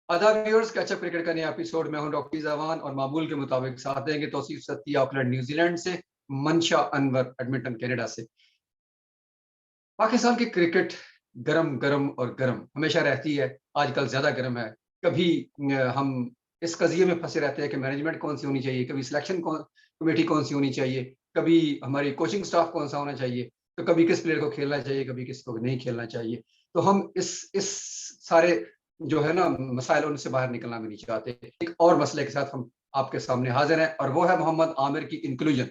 आदाब viewers, catch up cricket का नया एपिसोड। मैं हूं डॉक्टर जवान और मामूल के मुताबिक साथ देंगे तौसीफ सत्ती ऑकलैंड न्यूजीलैंड से, मंशा अनवर एडमिंटन कनाडा से। पाकिस्तान की क्रिकेट गरम गरम और गरम हमेशा रहती है, आजकल ज्यादा गरम है। कभी हम इस कजिए में फंसे रहते हैं कि मैनेजमेंट कौन सी होनी चाहिए, कभी सिलेक्शन कमेटी कौन सी होनी चाहिए, कभी हमारी कोचिंग स्टाफ कौन सा होना चाहिए, तो कभी किस प्लेयर को खेलना चाहिए, कभी किसको नहीं खेलना चाहिए। तो हम इस सारे जो है ना मसाइल, उनसे बाहर निकलना भी नहीं चाहते। एक और मसले के साथ हम आपके सामने हाजिर हैं और वो है मोहम्मद आमिर की इंक्लूजन।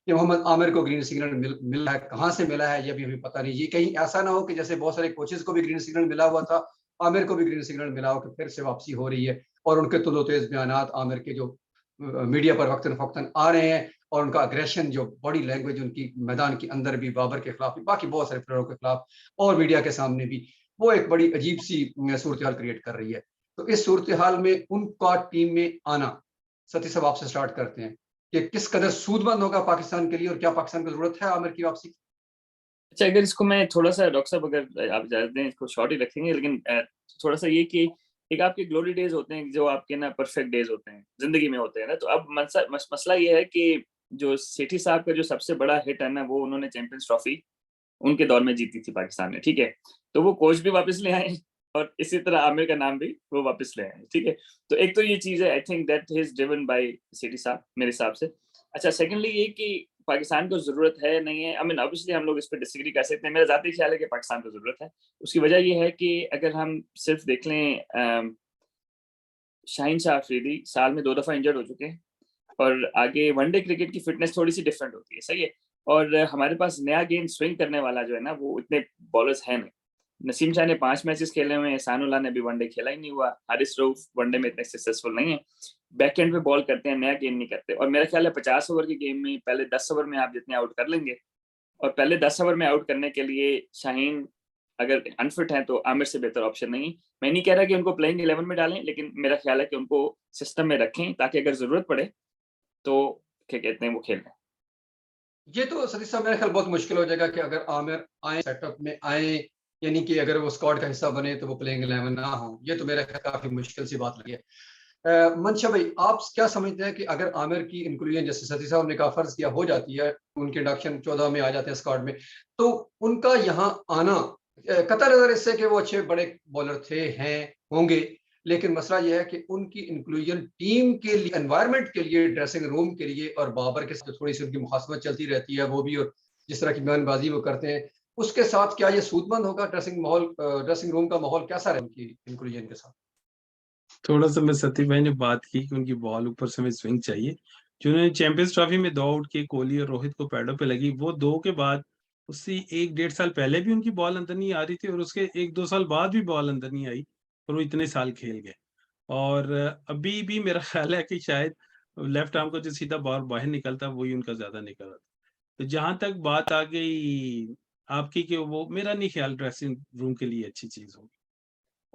ये मोहम्मद आमिर को ग्रीन सिग्नल मिला है, कहाँ से मिला है ये भी हमें पता नहीं। ये कहीं ऐसा ना हो कि जैसे बहुत सारे कोचेस को भी ग्रीन सिग्नल मिला हुआ था, आमिर को भी ग्रीन सिग्नल मिला हो कि फिर से वापसी हो रही है। और उनके तुलो तेज बयान आमिर के जो मीडिया पर वक्तन फक्तन आ रहे हैं, और उनका अग्रेशन, जो बॉडी लैंग्वेज उनकी मैदान के अंदर भी, बाबर के खिलाफ भी, बाकी बहुत सारे प्लेयरों के खिलाफ और मीडिया के सामने भी, वो एक बड़ी अजीब सी सूरत हाल क्रिएट कर रही है। तो इस सूरत हाल में उनका टीम में आना, सती साहब आपसे स्टार्ट करते हैं कि किस कदर सूदमंद होगा पाकिस्तान के लिए, और क्या पाकिस्तान को जरूरत है आमिर की वापसी? अच्छा, अगर इसको मैं थोड़ा सा डॉक्टर साहब, अगर आप इजाजत दें, इसको शॉर्ट ही रखेंगे, लेकिन थोड़ा सा ये कि एक आपके ग्लोरी डेज होते हैं जो आपके ना परफेक्ट डेज होते हैं जिंदगी में होते हैं ना। तो अब मसला ये है कि जो सेठी साहब का जो सबसे बड़ा हिट है ना, वो उन्होंने चैंपियंस ट्रॉफी उनके दौर में जीती थी पाकिस्तान ने, ठीक है। तो वो कोच भी वापस ले आए और इसी तरह आमिर का नाम भी वो वापस ले आए, ठीक है। तो एक तो ये चीज है, I think that is driven by Sethi साहब मेरे हिसाब से। अच्छा, सेकेंडली ये कि पाकिस्तान को जरूरत है नहीं है, आई मीन ऑब्वियसली हम लोग इस पर डिसएग्री कर सकते हैं। मेरा जाती ख्याल है कि पाकिस्तान को जरूरत है। उसकी वजह ये है कि अगर हम सिर्फ देख लें, शाहीन शाह अफरीदी साल में 2 दफा इंजर्ड हो चुके हैं, और आगे वनडे क्रिकेट की फिटनेस थोड़ी सी डिफरेंट होती है, सही है। और हमारे पास नया गेंद स्विंग करने वाला जो है ना, वो इतने बॉलर्स हैं नहीं। नसीम शाह ने 5 मैचेस खेले हुए हैं, एहसानुल्लाह ने अभी वनडे खेला ही नहीं हुआ, हारिस रऊफ वनडे में इतने सक्सेसफुल नहीं है। बैक एंड पे बॉल करते हैं, नया गेंद नहीं करते। और मेरा ख्याल है 50 ओवर के गेम में पहले 10 ओवर में आप जितने आउट कर लेंगे, और पहले 10 ओवर में आउट करने के लिए शाहीन अगर अनफिट है तो आमिर से बेहतर ऑप्शन नहीं। मैं नहीं कह रहा कि उनको प्लेइंग 11 में डालें, लेकिन मेरा ख्याल है कि उनको सिस्टम में रखें ताकि अगर जरूरत पड़े तो क्या कहते हैं वो खेल लें। ये तो सतीश साहब मेरा ख्याल बहुत मुश्किल हो जाएगा कि अगर आमिर आए, सेटअप में आए, यानी कि अगर वो स्क्वाड का हिस्सा बने तो वो प्लेइंग 11 ना हो। ये तो मेरा ख्याल काफी मुश्किल सी बात लगी है। मंशा भाई, आप क्या समझते हैं कि अगर आमिर की इंक्लूजन, जैसे सतीश साहब ने कहा, फर्ज किया हो जाती है, उनके इंडक्शन 14 में आ जाते हैं स्क्वाड में, तो उनका यहाँ आना, कतई नजर इससे कि वो अच्छे बड़े बॉलर थे, हैं, होंगे, लेकिन मसला यह है कि उनकी इंक्लूजन टीम के लिए, एनवायरनमेंट के लिए, ड्रेसिंग रूम के लिए, और बाबर के साथ थोड़ी सी उनकी मुखासमत चलती रहती है वो भी, और जिस तरह की बयानबाजी वो करते हैं उसके साथ, क्या ये सूदमंद होगा? ड्रेसिंग रूम का माहौल कैसा रहे उनकी इंक्लूजन के साथ? थोड़ा सा मैं सती भाई ने बात की कि उनकी बॉल ऊपर से हमें स्विंग चाहिए। जिन्होंने चैंपियंस ट्रॉफी में 2 आउट किए, कोहली और रोहित को पैडों पे लगी, वो 2 के बाद उससे 1-1.5 साल पहले भी उनकी बॉल अंदर नहीं आ रही थी, और उसके 1-2 साल बाद भी बॉल अंदर नहीं आई, और वो इतने साल खेल गए। और अभी भी मेरा ख्याल है कि शायद लेफ्ट आर्म को जो सीधा बॉल बाहर निकलता वही उनका ज्यादा निकल रहा था। तो जहां तक बात आ गई आपकी कि वो, मेरा नहीं ख्याल ड्रेसिंग रूम के लिए अच्छी चीज होगी,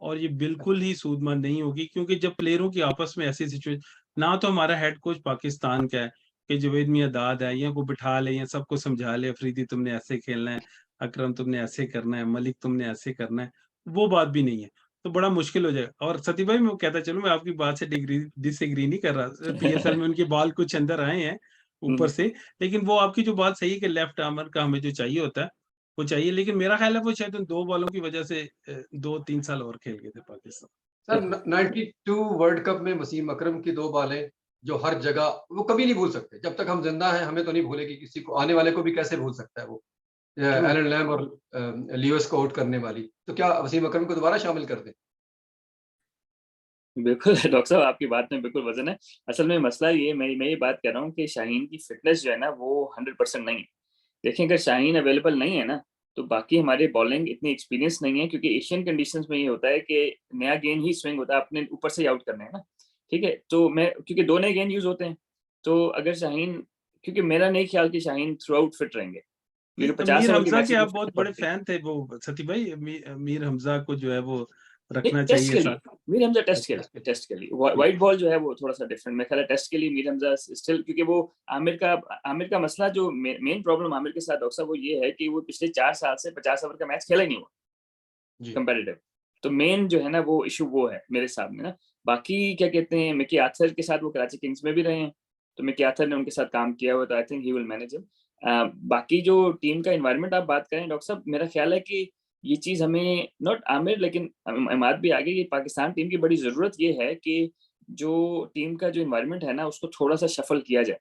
और ये बिल्कुल ही सूदमंद नहीं होगी, क्योंकि जब प्लेयरों की आपस में ऐसी सिचुएशन, ना तो हमारा हेड कोच पाकिस्तान का है कि जवेद मियां दाद है, या को बिठा ले या सबको समझा ले, अफरीदी तुमने ऐसे खेलना है, अकरम तुमने ऐसे करना है, मलिक तुमने ऐसे करना है, वो बात भी नहीं है। तो बड़ा मुश्किल हो जाएगा। और सती भाई, मैं कहता चलूं, मैं आपकी बात से डिसएग्री नहीं कर रहा। पीएसएल में उनकी बॉल कुछ अंदर आए हैं ऊपर से, लेकिन वो आपकी जो बात सही है कि लेफ्ट आर्मर का हमें जो चाहिए होता है वो चाहिए, लेकिन मेरा ख्याल है वो शायद उन 2 बॉलों की वजह से 2-3 साल और खेल गए थे पाकिस्तान। सर, 92 वर्ल्ड कप में वसीम अकरम की 2 बॉलें जो हर जगह, वो कभी नहीं भूल सकते। जब तक हम जिंदा हैं हमें तो नहीं भूलेगी, किसी को, आने वाले को भी कैसे भूल सकता है वो, ट्रू। एलन लैम और लियोस को आउट करने वाली। तो क्या वसीम अकरम को दोबारा शामिल कर दें? बिल्कुल डॉक्टर साहब, आपकी बात में बिल्कुल वजन है। असल में मसला ये, मैं ये बात कर रहा हूँ कि शाहीन की फिटनेस जो है ना वो 100% नहीं है। देखिए, अगर शाहीन अवेलेबल नहीं है ना, तो बाकी हमारे बॉलिंग इतनी एक्सपीरियंस नहीं है, क्योंकि एशियन कंडीशंस में ये होता है कि नया गेंद ही स्विंग होता है, अपने ऊपर से ही आउट करने हैं ना, ठीक है। तो मैं, क्योंकि 2 नए गेंद यूज होते हैं, तो अगर शाहीन, क्योंकि मेरा नहीं ख्याल कि शाहीन थ्रू आउट फिट रहेंगे, क्योंकि नहीं, 50 मीर ओवर के हमजा के मैचेस आप में बहुत fitness बड़े होती है। फैन थे वो सती भाई। मीर हमजा को जो है वो नहीं, रखना टेस्ट चाहिए के लिए साथ। मीर हमजा, टेस्ट के अच्छा। लिए, टेस्ट के लिए व्हाइट बॉल जो है वो थोड़ा सा डिफरेंट। मैं ख्याल है टेस्ट के लिए मीर हमजा स्टिल, क्योंकि वो आमिर का मसला जो मेन प्रॉब्लम आमिर के साथ डॉक्टर साहब वो ये है कि वो पिछले 4 साल से 50 ओवर का मैच खेला ही नहीं हुआ जी। कंपेटिटिव। तो मेन जो है ना वो इशू वो है मेरे सामने ना। बाकी क्या कहते हैं, मिकी आर्थर के साथ वो कराची किंग्स में भी रहे हैं, तो मिकी आर्थर ने उनके साथ काम किया हुआ, तो I think he will manage him. बाकी जो टीम का एनवायरनमेंट आप बात करें डॉक्टर साहब, मेरा ख्याल है कि ये चीज़ हमें, नॉट आमिर लेकिन इमाद भी आगे, ये पाकिस्तान टीम की बड़ी ज़रूरत ये है कि जो टीम का जो एनवायरनमेंट है ना उसको थोड़ा-सा शफल किया जाए।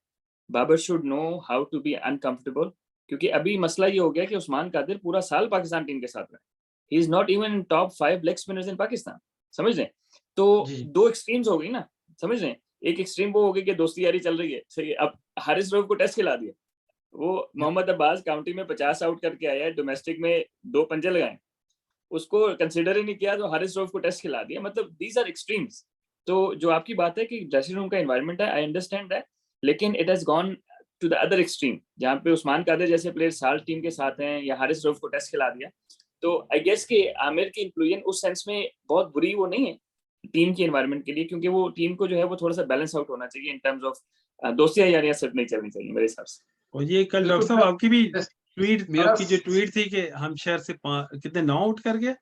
Babar should know how to be uncomfortable, क्योंकि अभी मसला ये हो गया कि उस्मान कादिर पूरा साल पाकिस्तान टीम के साथ रहे। He is not even in top 5 leg spinners in Pakistan, समझ रहे हैं? तो जी, जी। 2 एक्सट्रीम्स हो गई ना, समझ रहे हैं? एक एक्सट्रीम वो हो गई कि दोस्ती यारी चल रही है, सही है। अब हारिस रऊफ को टेस्ट खिला दिया। वो या मोहम्मद अब्बास काउंटी में 50 आउट करके आया है, डोमेस्टिक में 2 पंजे लगाए। उसको कंसीडर ही नहीं किया, तो हारिस रऊफ को टेस्ट खिला दिया। मतलब दीज़ आर एक्सट्रीम्स। तो जो आपकी बात है कि ड्रेसिंग रूम का एनवायरनमेंट है, आई अंडरस्टैंड दैट, लेकिन it has gone to the other extreme, जहाँ पे उस्मान कादिर जैसे प्लेयर साल टीम के साथ हैं, या हारिस रऊफ को टेस्ट खिला दिया। तो आई गेस कि आमिर की इंक्लूजन उस सेंस में बहुत बुरी वो नहीं है टीम के एनवायरनमेंट के लिए, क्योंकि वो टीम को जो है वो थोड़ा-सा बैलेंस आउट होना चाहिए इन टर्म्स ऑफ दोस्तियाँ यारियाँ सिर्फ नहीं चलनी चाहिए मेरे हिसाब से। और ये कल डॉक्टर बिल्कुल साहब मैं आपकी भी बस ट्वीट, मेरा आपकी जो ट्वीट थी कि हम शहर से कितने 9 आउट कर गए।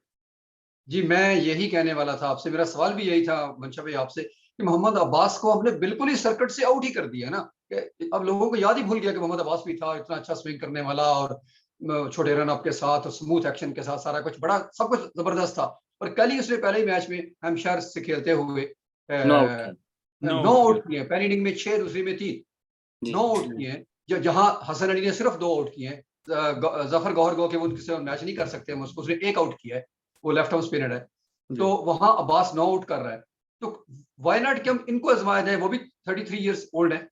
जी, मैं यही कहने वाला था आपसे, मेरा सवाल भी यही था मंशा भाई आपसे कि मोहम्मद अब्बास को हमने बिल्कुल ही सर्किट से आउट ही कर दिया ना। कि अब लोगों को याद ही भूल गया कि मोहम्मद अब्बास भी था, इतना अच्छा स्विंग करने वाला और छोटे रन अप के साथ और स्मूथ एक्शन के साथ सारा कुछ बड़ा सब कुछ ज़बरदस्त था। और कल ही उसने पहले ही मैच में हैम्पशायर से खेलते हुए 9 आउट किए। 9 9 आउट किए। आउट किए हैं, पहली इनिंग में 6, दूसरी में 3, जी, 9 आउट किए हैं। जहाँ हसन अली ने सिर्फ 2 आउट किए हैं। ज़फर गौहर गो के वो उनसे मैच नहीं कर सकते हम उसको, उसने 1 आउट किया है, वो लेफ्ट आर्म स्पिनर है। तो जी। वहाँ अब्बास 9 आउट कर रहा है। तो व्हाई नॉट कि हम इनको आज़माया जाए, वो भी 33 इयर्स ओल्ड हैं।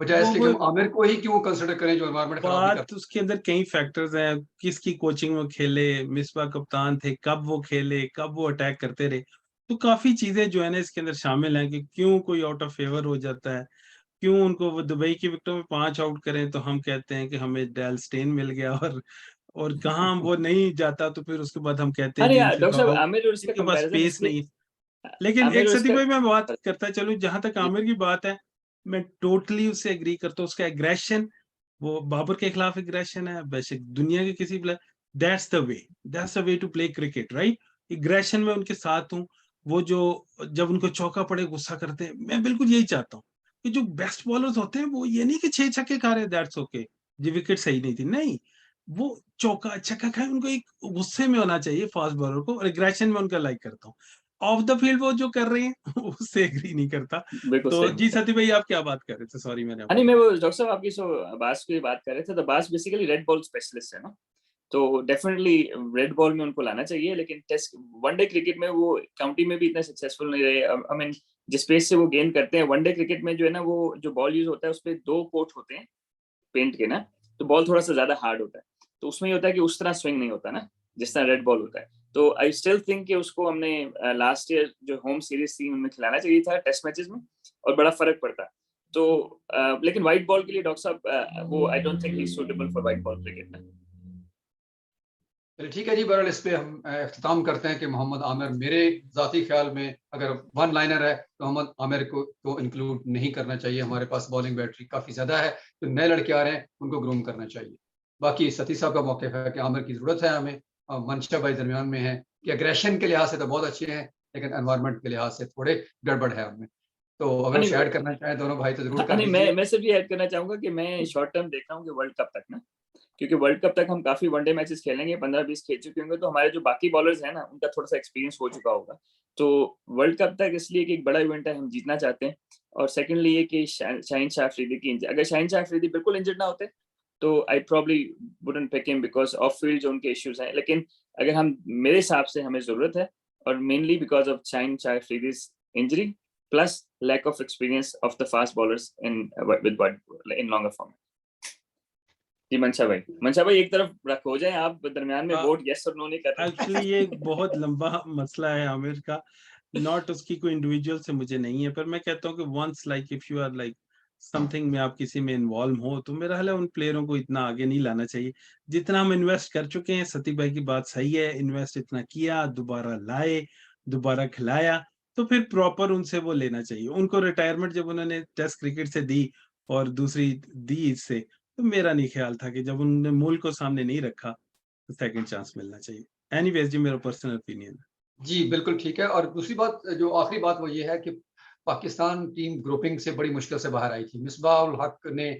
बजाय इसलिए कि वो हम आमिर को ही क्यों कंसिडर करें जो एनवायरनमेंट खराब नहीं बात करता। उसके अंदर कई फैक्टर्स हैं, किसकी कोचिंग में खेले, मिसबा कप्तान थे, कब वो खेले, कब वो अटैक करते रहे। तो काफ़ी चीज़ें जो है ना इसके अंदर शामिल हैं कि क्यों कोई आउट ऑफ फेवर हो जाता है, क्यों उनको वो दुबई की विकेटों में 5 आउट करें तो हम कहते हैं कि हमें डेल स्टेन मिल गया, और कहाँ वो नहीं जाता तो फिर उसके बाद हम कहते हैं अरे जी यार इनसे डॉक्टर साहब, दाऊद, आमिर और इसका इनके पास कंपैरिजन स्पेस इसलिए, नहीं है। लेकिन एक आमिर और सदी इसका, भाई मैं बात करता चलूँ, जहाँ तक जी, आमिर की बात है, मैं टोटली उससे एग्री करता हूँ। उसका एग्रेशन, वो बाबर के खिलाफ एग्रेशन है, बेशक दुनिया के किसी player, that's the way to play cricket, right? Aggression में उनके साथ हूँ। वो जो जब उनको चौका पड़े गुस्सा करते हैं, मैं बिल्कुल यही चाहता हूँ कि जो बेस्ट बॉलर्स होते हैं वो ये नहीं कि 6 छक्के खा रहे हैं दैट्स ओके, जी विकेट सही नहीं थी, नहीं, वो चौका छक्का खाए, उनको एक गुस्से में होना चाहिए फास्ट बॉलर को, और एग्रेशन में उनका लाइक करता हूँ। ऑफ द फील्ड वो जो कर रहे हैं उससे एग्री नहीं करता। बिल्कुल तो सही जी बात है। सती भाई आप क्या बात कर रहे थे? सॉरी मैंने हाँ, आपको नहीं, मैं कहा। वो डॉक्टर साहब आपकी सो अब्बास की बात कर रहे थे, तो Abbas basically red ball specialist है ना, तो डेफिनेटली रेड बॉल में उनको लाना चाहिए, लेकिन टेस्ट वनडे क्रिकेट में वो काउंटी में भी इतने सक्सेसफुल नहीं रहे। आई मीन जिस पेस से वो गेंद करते हैं वनडे क्रिकेट में, जो है ना वो जो बॉल यूज़ होता है उसपे 2 कोट होते हैं पेंट के ना, तो बॉल थोड़ा-सा ज़्यादा हार्ड होता है। तो उसमें ये होता है कि उस तरह स्विंग नहीं होता ना, जिस तरह रेड बॉल होता है। तो आई स्टिल थिंक कि उसको हमने लास्ट ईयर जो होम सीरीज़ थी उनमें खिलाना चाहिए था टेस्ट मैचेज़ में, और बड़ा फ़र्क पड़ता। तो लेकिन व्हाइट बॉल के लिए डॉक्टर साहब वो I don't think he is suitable for white ball cricket ना। चलिए ठीक है जी, बहरहाल इस पे हम इख्तिताम करते हैं कि मोहम्मद आमिर मेरे ज़ाती ख़्याल में अगर वन लाइनर है, तो मोहम्मद आमिर को इंक्लूड नहीं करना चाहिए। हमारे पास बॉलिंग बैटरी काफ़ी ज़्यादा है, जो नए लड़के आ रहे हैं, उनको ग्रूम करना चाहिए। बाकी सती साहब का मौक़िफ़ है कि आमिर की ज़रूरत है हमें, मंशा भाई दरमियान में हैं कि एग्रेशन के लिहाज़ से तो बहुत अच्छे हैं, लेकिन एनवायरनमेंट के लिहाज़ से थोड़े गड़बड़ है उनमें। तो अगर हाँ, कुछ नहीं, ऐड करना चाहें दोनों भाई तो ज़रूर हाँ, कर नहीं, दीजिए। मैं सिर्फ ये ऐड करना चाहूँगा कि मैं शॉर्ट टर्म देख रहा हूँ कि वर्ल्ड कप तक ना, क्योंकि वर्ल्ड कप तक हम काफ़ी वनडे मैचेस खेलेंगे, 15-20 खेल चुके होंगे, तो हमारे जो बाकी बॉलर्स हैं ना, उनका थोड़ा-सा एक्सपीरियंस हो चुका होगा। तो वर्ल्ड कप तक इसलिए कि एक बड़ा इवेंट है, हम जीतना चाहते हैं, और सेकंडली ये कि शाहीन शाह अफरीदी की अगर शाहीन शाह अफरीदी बिल्कुल इंजर्ड ना होते, तो I probably wouldn't pick him because of field जो उनके इश्यूज़ हैं। लेकिन अगर हम मेरे हिसाब से हमें ज़रूरत है, और mainly because of Shaheen Shah Afridi's injury plus lack of experience of the fast bowlers in in longer format. जी, मंशा भाई एक तरफ हो जाएं आप, दरमियान में वोट यस और नो नहीं कर एक्चुअली रहे। ये एक बहुत लंबा मसला है आमिर का, नॉट उसकी कोई इंडिविजुअल से मुझे नहीं है, पर मैं कहता हूँ कि once like if you are like something में आप किसी में इन्वॉल्व हो, तो मेरा ख्याल है उन प्लेयरों को इतना आगे नहीं लाना चाहिए जितना हम इन्वेस्ट कर चुके हैं। सती भाई की बात सही है, इन्वेस्ट इतना किया, दोबारा लाए, दोबारा खिलाया, तो फिर प्रॉपर उनसे वो लेना चाहिए। उनको रिटायरमेंट जब उन्होंने टेस्ट क्रिकेट से दी और दूसरी दी इससे, तो मेरा नहीं ख्याल था कि जब उन्होंने मुल्क को सामने नहीं रखा तो सेकंड चांस मिलना चाहिए। एनीवेज जी मेरा पर्सनल ओपिनियन है। जी, बिल्कुल ठीक है। और दूसरी बात, जो आखिरी बात वो ये है कि पाकिस्तान टीम ग्रुपिंग से बड़ी मुश्किल से बाहर आई थी। मिसबाह उल हक ने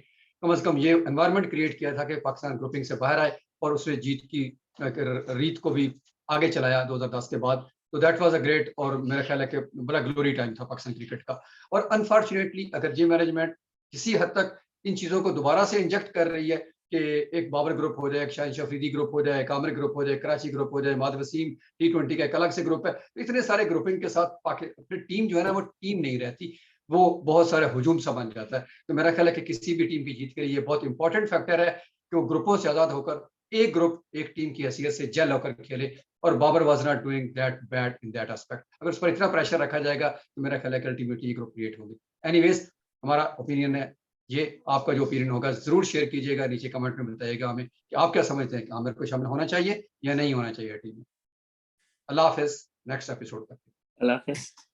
कम से कम ये एनवायरनमेंट क्रिएट किया था कि पाकिस्तान ग्रुपिंग से बाहर आए और उसने जीत की रीत को भी आगे चलाया 2010 के बाद। तो दैट वाज़ अ ग्रेट, और मेरा ख्याल है कि बड़ा ग्लोरी टाइम था पाकिस्तान क्रिकेट का। और अनफॉर्चुनेटली अगर ये मैनेजमेंट किसी हद तक इन चीज़ों को दोबारा से इंजेक्ट कर रही है कि एक बाबर ग्रुप हो जाए, एक शाहिन अफरीदी ग्रुप हो जाए, एक आमिर ग्रुप हो जाए, कराची ग्रुप हो जाए, माद वसीम T20 का एक अलग से ग्रुप है। तो इतने सारे ग्रुपिंग के साथ फिर टीम जो है ना वो टीम नहीं रहती, वो बहुत सारे हुजूम सा बन जाता है। तो मेरा ख्याल है कि किसी भी टीम की जीत के लिए ये बहुत इंपॉर्टेंट फैक्टर है कि वो ग्रुपों से आज़ाद होकर एक ग्रुप एक टीम की हैसियत से जेल होकर खेले। और Babar was not doing that bad in that aspect. अगर उस पर इतना प्रेशर रखा जाएगा तो मेरा ख्याल है कि अल्टीमेटली ये ग्रुप क्रिएट होंगे। एनीवेज़, हमारा ओपिनियन है ये। आपका जो ओपिनियन होगा ज़रूर शेयर कीजिएगा, नीचे कमेंट में बताइएगा हमें कि आप क्या समझते हैं कि आमिर को शामिल होना चाहिए या नहीं होना चाहिए टीम में। अल्लाह हाफ़िज़, नेक्स्ट एपिसोड तक। अल्लाह हाफ़िज़।